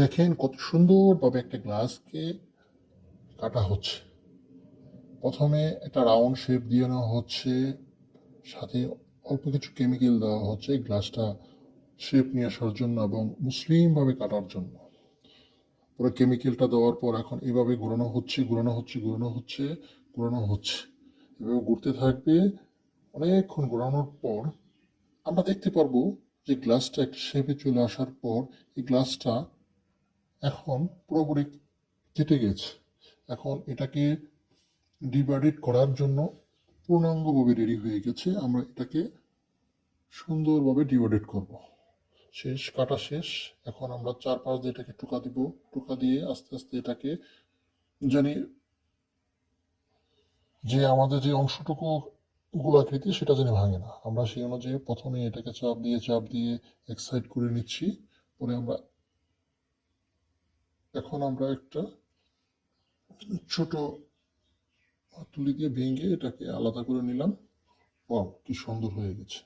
দেখেন কত সুন্দরভাবে একটা গ্লাসকে কাটা হচ্ছে। প্রথমে একটা রাউন্ড শেপ দিয়ে নেওয়া হচ্ছে, সাথে অল্প কিছু কেমিক্যাল দেওয়া হচ্ছে গ্লাসটা শেপ নিয়ে আসার জন্য এবং মসৃণভাবে কাটার জন্য। পুরো কেমিক্যালটা দেওয়ার পর এখন এভাবে ঘোরানো হচ্ছে, ঘোরানো হচ্ছে, ঘোরানো হচ্ছে, ঘোরানো হচ্ছে। এভাবে ঘুরতে থাকবে। অনেকক্ষণ ঘোরানোর পর আমরা দেখতে পারবো যে গ্লাসটা একটা শেপে চলে আসার পর এই গ্লাসটা এখন পুরোপুরি কেটে গেছে। এখন এটাকে ডিভাইডেড করার জন্য পূর্ণাঙ্গভাবে রেডি হয়ে গেছে। আমরা এটাকে সুন্দরভাবে ডিভাইডেড করব। শেষ, কাটা শেষ। এখন আমরা 4-5 দিয়ে এটাকে টুকা দিব। টুকা দিয়ে আস্তে আস্তে এটাকে জানি যে আমাদের যে অংশটুকু গোলাকৃতি সেটা যেন ভাঙে না। আমরা সেই অনুযায়ী প্রথমে এটাকে চাপ দিয়ে এক সাইড করে নিচ্ছি। পরে এখন আমরা একটা ছোট তুলি দিয়ে ভেঙে এটাকে আলাদা করে নিলাম। ওয়াও, কি সুন্দর হয়ে গেছে।